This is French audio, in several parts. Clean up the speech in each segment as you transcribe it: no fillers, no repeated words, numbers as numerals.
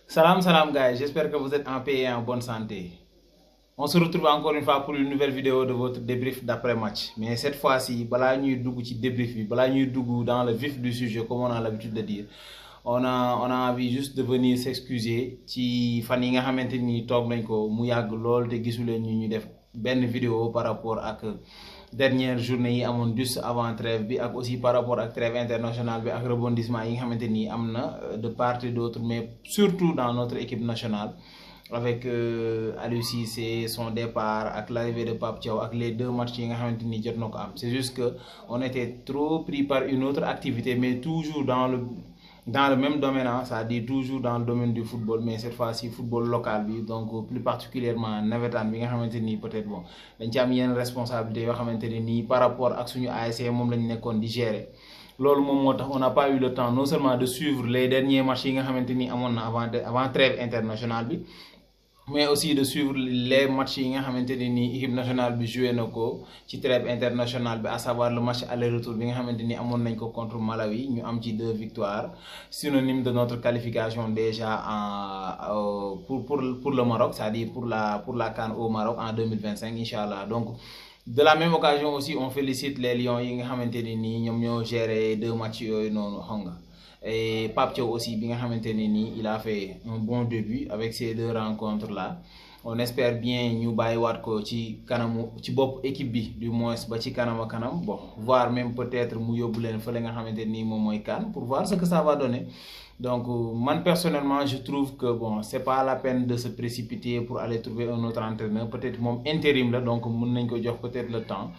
Salam, salam guys, j'espère que vous êtes en paix et en bonne santé. On se retrouve encore une fois pour une nouvelle vidéo de votre débrief d'après-match. Mais cette fois-ci, balaa ñuy dugg ci débrief bi, balaa ñuy dugg dans le vif du sujet comme on a l'habitude de dire, on a envie juste de venir s'excuser ci fan yi nga xamante ni toog nañ ko mu yàgg lool te gisuleen ñu def benn vidéo par rapport ak dernière journée yi amoon juste avant trêve bi ak aussi par rapport ak trêve internationale bi ak rebondissement yi nga xamante ni am na de part et d'autre mais surtout dans notre équipe nationale avec Aliou Cissé son départ avec l'arrivée de Pape Thiaw avec les deux matchs yi nga xamante ni jot na ko am c'est juste que on était trop pris par une autre activité mais toujours dans le même domaine, hein, ça dit toujours dans le domaine du football, mais cette fois-ci football local bi, donc plus particulièrement navétane bi nga xamanteni peut-être bon dañ ci am yenn responsabilité yo xamanteni ni par rapport ak suñu ASC mom lañ nekkon di gérer. Lolu mom motax on n'a pas eu le temps non seulement de suivre les derniers matchs yi nga xamanteni amon na avant trêve internationale bi, mais aussi de suivre les matchs yi nga xamanteni ni équipe nationale bi joué nako ci trêve internationale bi, à savoir le match aller-retour bi nga xamanteni amon nañ ko contre Malawi, ñu am ci 2 victoires synonyme de notre qualification déjà pour le Maroc, c'est-à-dire pour la CAN au Maroc en 2025 inchallah. Donc de la même occasion aussi on félicite les Lions yi nga xamanteni ni ñom ñoo géré 2 matchs yoy nonu xam nga. Et Pape Thiaw aussi bi nga xamanteni ni il a fait un bon début avec ces 2 rencontres là. On espère bien ñu wat ko ci kanamu ci bop équipe bi du moins ba ci kanam bon voir même peut-être mu yóbbu leen fële nga xamanteni ni mom moy CAN pour voir ce que ça va donner. Donc man personnellement je trouve que bon c'est pas la peine de se précipiter pour aller trouver un autre entraîneur, peut-être mom intérim là donc mën nañ ko jox peut-être le temps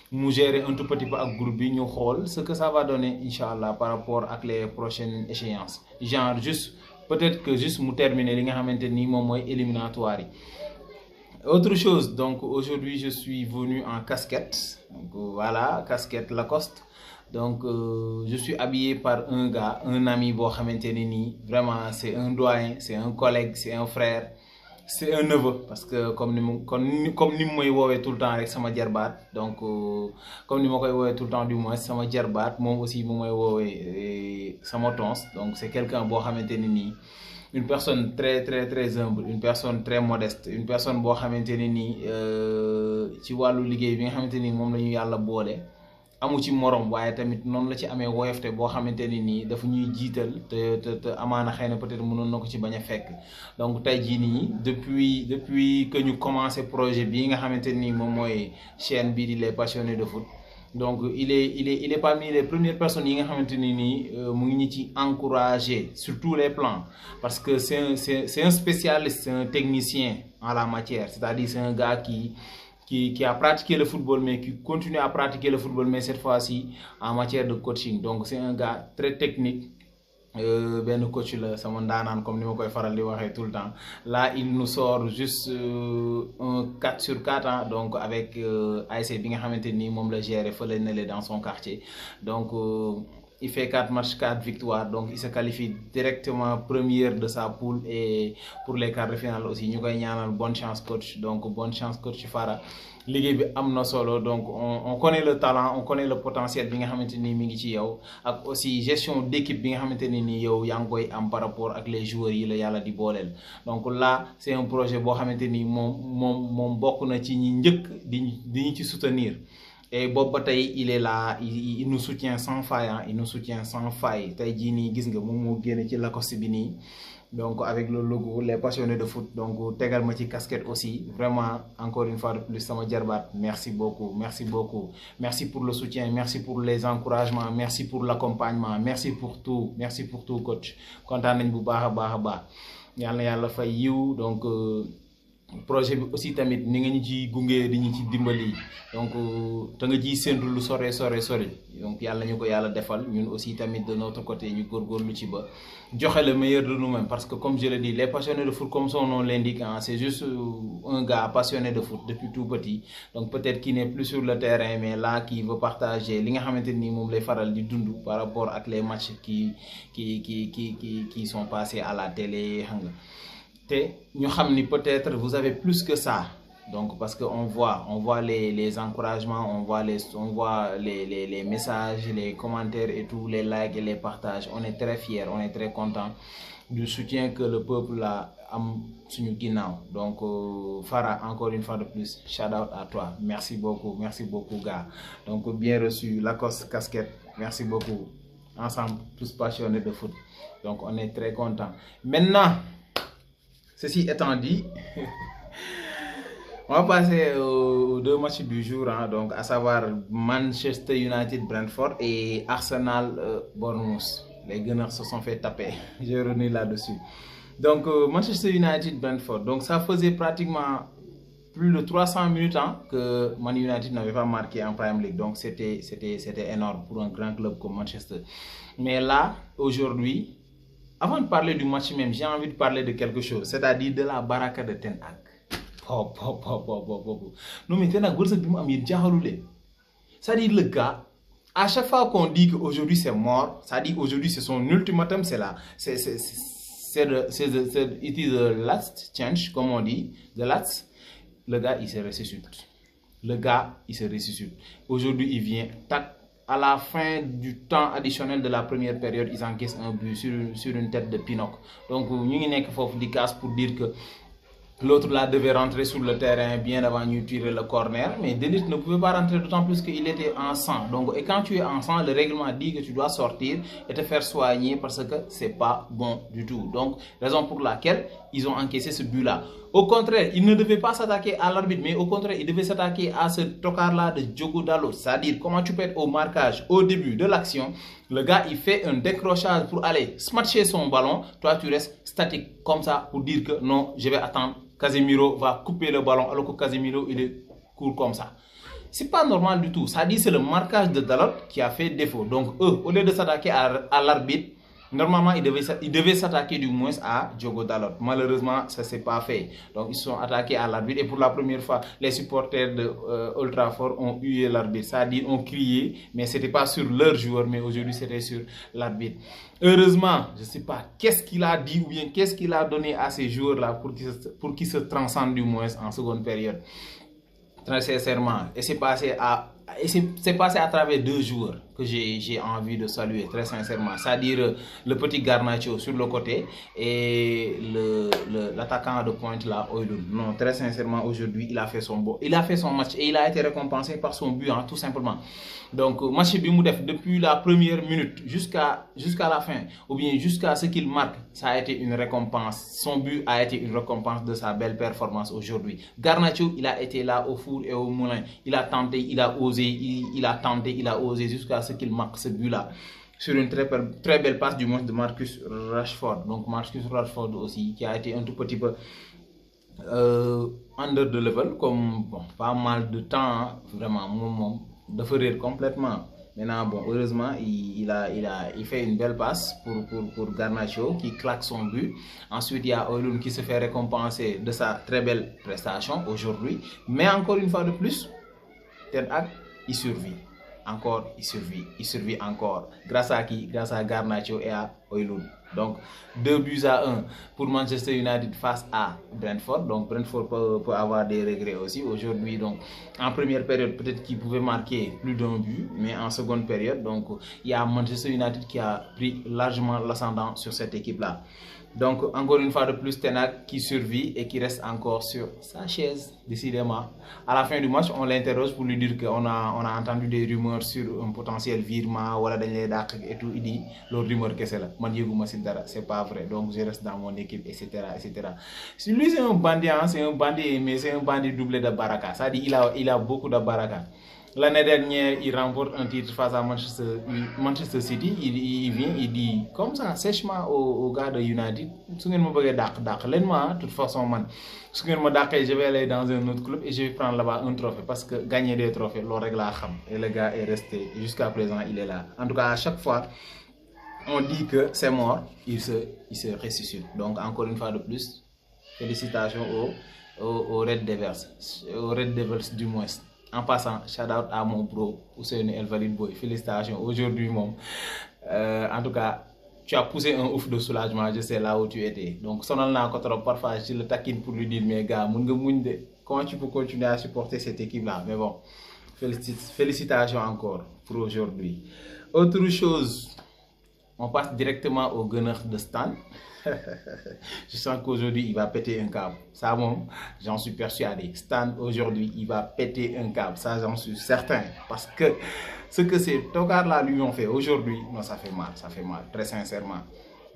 nous gérer un tout petit peu avec groupe bi ñu xol ce que ça va donner inchallah par rapport à les prochaines échéances, genre juste peut-être que juste mu terminer li nga xamanteni mom moy éliminatoire. Autre chose, donc aujourd'hui je suis venu en casquette, donc voilà, casquette Lacoste. Donc je suis habillé par un gars, un ami bo xamanteni ni vraiment c'est un doyen, c'est un collègue, c'est un frère, c'est un neveu parce que comme ni moy wowe tout le temps avec sama jarbaat, donc comme ni ma koy wowe tout le temps du moins sama jarbaat mom aussi mu moy wowe sama tons, donc c'est quelqu'un bo xamanteni ni une personne très très très humble, une personne très modeste, une personne bo xamanteni ni ci walu liggéey bi nga xamanteni mom lañu yalla bolé amu ci morom waye tamit non la ci amé woyofté bo xamanteni ni dafa ñuy jital te amana xeyna peut-être mënon nako ci baña fekk. Donc tay ji ni depuis que ñu commencé projet bi nga xamanteni mom moy chaîne bi di les passionnés de foot, donc il est parmi les premières personnes yi nga xamanteni ni mu ngi ñi ci encourager sur tous les plans parce que c'est un spécialiste, c'est un technicien en la matière, c'est-à-dire c'est un gars qui a pratiqué le football mais qui continue à pratiquer le football mais cette fois-ci en matière de coaching. Donc c'est un gars très technique, ben coach la sama ndaanaan comme ni ma koy faral di waxee tout le temps. Là il nous sort juste un 4 sur 4 hein, donc avec ASC bi nga xamanteni mom la gérer feulé na dans son quartier. Donc il fait 4 matchs, 4 victoires, donc il se qualifie directement première de sa poule et pour les quarts de finale aussi. Nous gagnons bonne chance coach, donc bonne chance coach Fara. Ligue bi amna solo, donc on connaît le talent, on connaît le potentiel bi nga xamanteni mi ngi ci yow ak aussi gestion d'équipe bi nga xamanteni ni yow yang koy am par rapport ak les joueurs yi la yalla di bolel. Donc là c'est un projet bo xamanteni mom bokku na ci ñi ñëk di ñu ci soutenir. Et Bob Bataille, il est là, il nous soutient sans faille, hein, il nous soutient sans faille. Taïdini, gis nga moom génné ci Lacoste bi ni. Donc avec le logo les passionnés de foot, donc tégal ma ci casquette aussi. Vraiment encore une fois de plus sama jarbaat, merci beaucoup, merci beaucoup. Merci pour le soutien, merci pour les encouragements, merci pour l'accompagnement, merci pour tout coach. Kontaan nañ bu baaxa baax. Yalla yalla fay yiw, donc projet bi aussi tamit ni nga ñu ci gungé di ñu ci dimbali, donc te nga ji sentu lu sore donc yalla ñu ko yalla defal ñun aussi tamit de notre côté ñu gorgorlu ci ba joxe le meilleur de nous-mêmes parce que comme je le dis les passionnés de foot comme son nom l'indique hein, c'est juste un gars passionné de foot depuis tout petit, donc peut-être qui n'est plus sur le terrain mais là qui veut partager li nga xamanteni mom lay faral di dund par rapport ak les matchs qui sont passés à la télé xam nga. Nous savons peut-être vous avez plus que ça, donc parce qu'on voit les encouragements, on voit les messages, les commentaires et tout, les likes et les partages. On est très fiers, on est très contents. du soutien que le peuple a suñu ginnaaw. Donc Farah, encore une fois de plus, shout out à toi, merci beaucoup gars. Donc bien reçu, Lacoste casquette, merci beaucoup. Ensemble, tous passionnés de foot. Donc on est très contents. Maintenant, ceci étant dit, on va passer aux deux matchs du jour, hein, donc à savoir Manchester United Brentford et Arsenal Bournemouth. Les Gunners se sont fait taper. J'ai revenu là-dessus. Donc Manchester United Brentford. Donc ça faisait pratiquement plus de 300 minutes hein, que Man United n'avait pas marqué en Premier League. Donc c'était énorme pour un grand club comme Manchester. Mais là, aujourd'hui, avant de parler du match même, j'ai envie de parler de quelque chose, c'est-à-dire de la baraka de Ten Hag. Non mais Ten Hag, c'est-à-dire le gars, à chaque fois qu'on dit qu'aujourd'hui c'est mort, c'est-à-dire aujourd'hui c'est son ultimatum, it is the last change, comme on dit, the last, le gars il se ressuscite. Aujourd'hui il vient, tac, à la fin du temps additionnel de la première période, ils encaissent un but sur une tête de Pinocchio. Donc, nous avons des cas pour dire que l'autre là devait rentrer sur le terrain bien avant de tirer le corner. Mais Delit ne pouvait pas rentrer d'autant plus qu'il était en sang. Donc, et quand tu es en sang, le règlement dit que tu dois sortir et te faire soigner parce que c'est pas bon du tout. Donc, raison pour laquelle ils ont encaissé ce but-là. Au contraire, il ne devait pas s'attaquer à l'arbitre, mais au contraire, il devait s'attaquer à ce tocard-là de Diogo Dalot. C'est-à-dire, comment tu peux être au marquage au début de l'action, le gars, il fait un décrochage pour aller smatcher son ballon. Toi, tu restes statique comme ça pour dire que non, je vais attendre. Casemiro va couper le ballon alors que Casemiro, il est court comme ça. C'est pas normal du tout. Ça dit c'est le marquage de Dalot qui a fait défaut. Donc eux, au lieu de s'attaquer à l'arbitre, normalement ils devaient s'attaquer du moins à Diogo Dalot. Malheureusement, ça s'est pas fait. Donc ils se sont attaqués à l'arbitre et pour la première fois, les supporters de Old Trafford ont hué l'arbitre. C'est-à-dire ont crié, mais c'était pas sur leur joueur, mais aujourd'hui c'était sur l'arbitre. Heureusement, je ne sais pas qu'est-ce qu'il a dit ou bien qu'est-ce qu'il a donné à ces joueurs-là pour qu'ils se transcendent du moins en seconde période. Très sincèrement, et c'est passé à travers deux joueurs que j'ai envie de saluer très sincèrement, c'est-à-dire le petit Garnacho sur le côté et l'attaquant de pointe là, Højlund. Non, très sincèrement, aujourd'hui, il a fait son match et il a été récompensé par son but, hein, tout simplement. Donc, match Bimoudef, depuis la première minute jusqu'à la fin, ou bien jusqu'à ce qu'il marque, ça a été une récompense. Son but a été une récompense de sa belle performance aujourd'hui. Garnacho, il a été là au four et au moulin. Il a tenté, il a osé, il a tenté, il a osé jusqu'à ce qu'il marque ce but-là. Sur une très belle passe du moins de Marcus Rashford. Donc, Marcus Rashford aussi, qui a été un tout petit peu under the level, comme bon, pas mal de temps, hein, vraiment, de faire complètement. Maintenant, bon, heureusement, il fait une belle passe pour Garnacho qui claque son but. Ensuite, il y a Højlund qui se fait récompenser de sa très belle prestation aujourd'hui. Mais encore une fois de plus, Ten Hag, il survit. Encore, il survit encore. Grâce à qui? Grâce à Garnacho et à Højlund. Donc 2-1 pour Manchester United face à Brentford. Donc Brentford peut avoir des regrets aussi aujourd'hui. Donc en première période, peut-être qu'il pouvait marquer plus d'un but, mais en seconde période, donc il y a Manchester United qui a pris largement l'ascendant sur cette équipe-là. Donc encore une fois de plus, Ten Hag qui survit et qui reste encore sur sa chaise, décidément. À la fin du match, on l'interroge pour lui dire qu'on a entendu des rumeurs sur un potentiel virement, voilà, et tout. Il dit, le rumeur que c'est là, c'est pas vrai, donc je reste dans mon équipe, etc. etc. Lui, c'est un bandit, hein, mais c'est un bandit doublé de baraka. Ça dit, il a beaucoup de baraka. L'année dernière, il remporte un titre face à Manchester City. Il vient, il dit comme ça, sèchement aux gars de United. Si vous me de toute façon, si vous me je vais aller dans un autre club et je vais prendre là-bas un trophée. Parce que gagner des trophées, le règle à Kham. Et le gars est resté. Jusqu'à présent, il est là. En tout cas, à chaque fois, on dit que c'est mort, il se ressuscite. Donc, encore une fois de plus, félicitations aux Red Devils du moins. En passant, shout out à mon pro, Ousseynou El Valid Boy. Félicitations aujourd'hui, mon. En tout cas, tu as poussé un ouf de soulagement, je sais là où tu étais. Donc, parfois, je le taquine pour lui dire, mais gars, comment tu peux continuer à supporter cette équipe-là? Mais bon, félicitations encore pour aujourd'hui. Autre chose, on passe directement au Gunners de Stan. Je sens qu'aujourd'hui, il va péter un câble. Ça, j'en suis persuadé. Stan, aujourd'hui, il va péter un câble. Ça, j'en suis certain. Parce que ce que ces tocards-là lui ont fait aujourd'hui, non, ça fait mal, très sincèrement.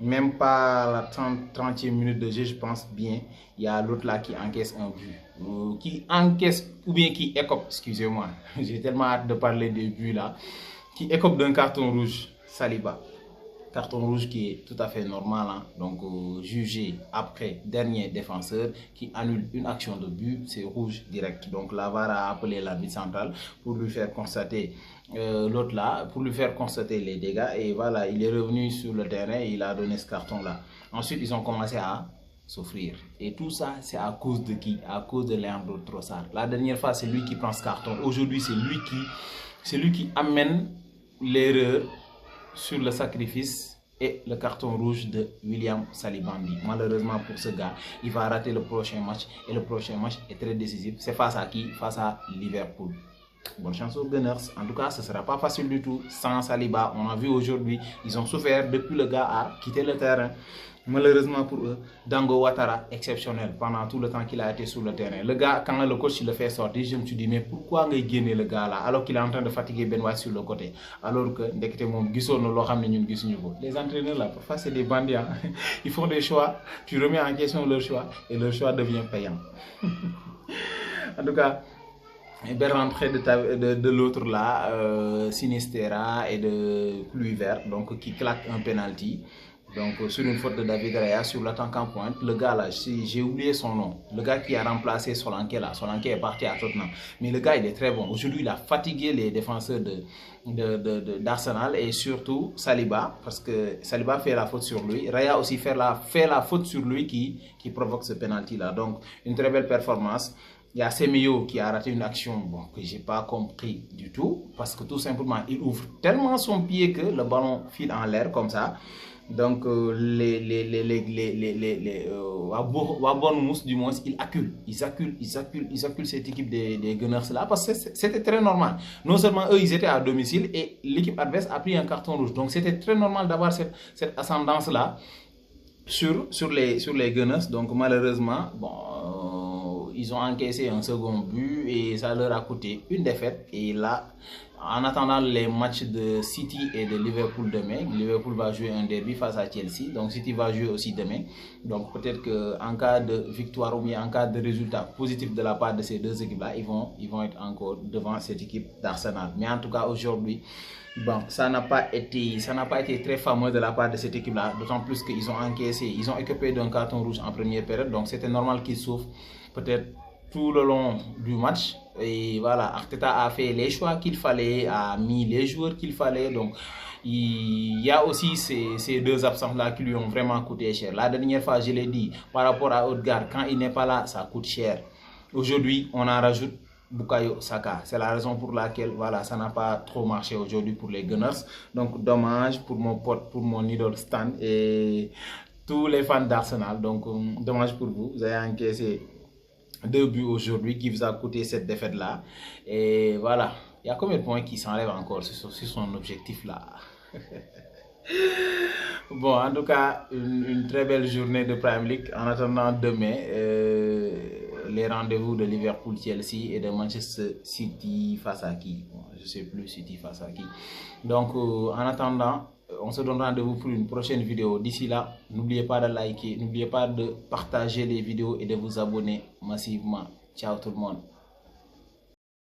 Même pas la 30e minute de jeu, je pense bien, il y a l'autre là qui encaisse un but. Qui encaisse, ou bien qui écope, excusez-moi. J'ai tellement hâte de parler des buts là. Qui écope d'un carton rouge, Saliba. Carton rouge qui est tout à fait normal, hein. Donc jugé après dernier défenseur qui annule une action de but, c'est rouge direct. Donc la VAR a appelé l'arbitre central pour lui faire constater l'autre là, pour lui faire constater les dégâts, et voilà, il est revenu sur le terrain et il a donné ce carton là. Ensuite ils ont commencé à souffrir, et tout ça c'est à cause de qui? À cause de Leandro Trossard. La dernière fois c'est lui qui prend ce carton, aujourd'hui c'est lui qui amène l'erreur sur le sacrifice et le carton rouge de William Saliba. Malheureusement pour ce gars, il va rater le prochain match, et le prochain match est très décisif. C'est face à qui? Face à Liverpool. Bonne chance aux Gunners. En tout cas, ce ne sera pas facile du tout sans Saliba. On a vu aujourd'hui, ils ont souffert depuis le gars a quitté le terrain. Malheureusement pour eux, Dango Ouattara, exceptionnel pendant tout le temps qu'il a été sur le terrain. Le gars, quand le coach le fait sortir, je me suis dit, mais pourquoi il gagner le gars là alors qu'il est en train de fatiguer Ben White sur le côté? Alors que, les entraîneurs là, parfois c'est des bandits. Hein? Ils font des choix, tu remets en question leur choix et leur choix devient payant. En tout cas, belle rentrée de l'autre là, Sinistera et de Kluivert, donc qui claque un penalty. Donc sur une faute de David Raya sur l'attaquant pointe, le gars là, j'ai oublié son nom, le gars qui a remplacé Solanke là, Solanke est parti à Tottenham, mais le gars il est très bon. Aujourd'hui il a fatigué les défenseurs d'Arsenal et surtout Saliba, parce que Saliba fait la faute sur lui, Raya aussi fait la faute sur lui qui provoque ce penalty là. Donc une très belle performance. Il y a Semedo qui a raté une action que je n'ai pas compris du tout, parce que tout simplement il ouvre tellement son pied que le ballon file en l'air comme ça. Donc Bournemouth du moins ils acculent cette équipe des Gunners là, parce que c'était très normal. Non seulement eux ils étaient à domicile et l'équipe adverse a pris un carton rouge, donc c'était très normal d'avoir cette ascendance là sur les Gunners. Donc malheureusement ils ont encaissé un second but et ça leur a coûté une défaite. Et là, en attendant les matchs de City et de Liverpool demain, Liverpool va jouer un derby face à Chelsea, donc City va jouer aussi demain. Donc peut-être qu'en cas de victoire ou bien en cas de résultat positif de la part de ces deux équipes-là, ils vont être encore devant cette équipe d'Arsenal. Mais en tout cas aujourd'hui, ça n'a pas été très fameux de la part de cette équipe-là, d'autant plus qu'ils ont encaissé, ils ont écopé d'un carton rouge en première période, donc c'était normal qu'ils souffrent peut-être tout le long du match. Et voilà, Arteta a fait les choix qu'il fallait, a mis les joueurs qu'il fallait. Donc il y a aussi ces deux absences-là qui lui ont vraiment coûté cher. La dernière fois, je l'ai dit, par rapport à Odegaard, quand il n'est pas là, ça coûte cher. Aujourd'hui, on en rajoute Bukayo Saka. C'est la raison pour laquelle voilà, ça n'a pas trop marché aujourd'hui pour les Gunners. Donc dommage pour mon pote, pour mon idole Stan et tous les fans d'Arsenal. Donc dommage pour vous, vous avez encaissé 2 buts aujourd'hui qui vous a coûté cette défaite là. Et voilà, il y a combien de points qui s'enlèvent encore sur son objectif là? Bon, en tout cas, une très belle journée de Premier League. En attendant demain, les rendez-vous de Liverpool-Chelsea et de Manchester City face à qui? Bon, je ne sais plus, City face à qui. Donc, en attendant, on se donne rendez-vous pour une prochaine vidéo. D'ici là, n'oubliez pas de liker, n'oubliez pas de partager les vidéos et de vous abonner massivement. Ciao tout le monde.